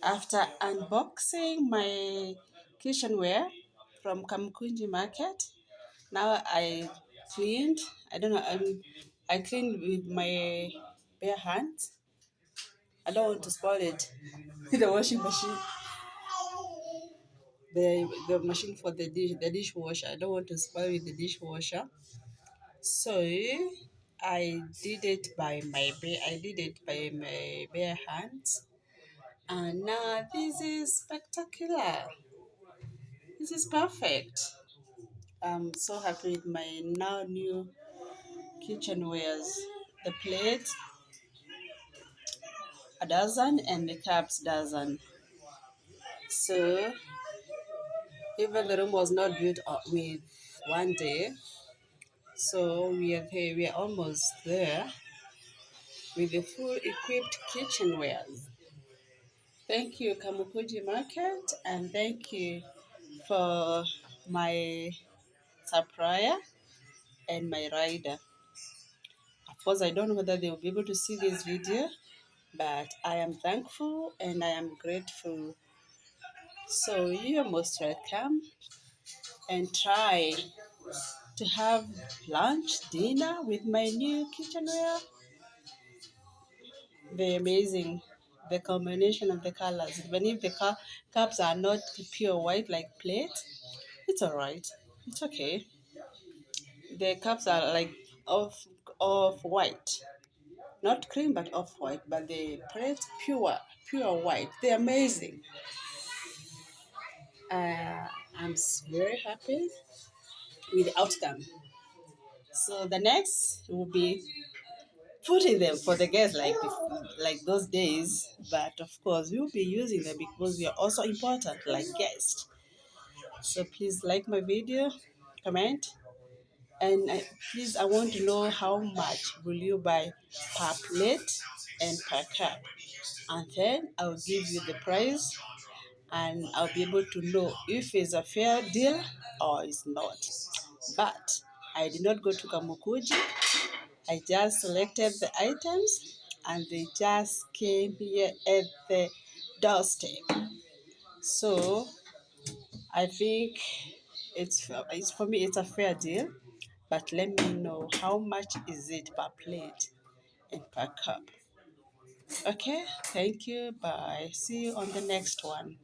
After unboxing my kitchenware from Kamkunji Market, now cleaned. I don't know. I cleaned with my bare hands. I don't want to spoil it. The washing machine, the machine for the dishwasher. I don't want to spoil with the dishwasher. So I did it by my bare hands, and now this is spectacular. This is perfect. I'm so happy with my now new kitchenwares. The plate a dozen and the cups dozen. So even the room was not built up with one day. So we are there. We are almost there with the full equipped kitchenwares. Thank you, Kamukuji Market, and thank you for my supplier and my rider. Of course, I don't know whether they will be able to see this video, but I am thankful and I am grateful. So you're most welcome, and try to have lunch, dinner with my new kitchenware. They're amazing. The combination of the colors. Even if the cups are not pure white like plate, it's alright. It's okay. The cups are like of white, not cream but off white. But the plate pure white. They're amazing. I'm very happy with the outcome. So the next will be putting them for the guests like those days. But of course, we'll be using them because we are also important like guests. So please like my video, comment, and please I want to know how much will you buy per plate and per cup, and then I'll give you the price and I'll be able to know if it's a fair deal or it's not. But I did not go to Kamukuji. I just selected the items and they just came here at the doorstep. So I think it's for me it's a fair deal. But let me know how much is it per plate and per cup. Okay, thank you. Bye. See you on the next one.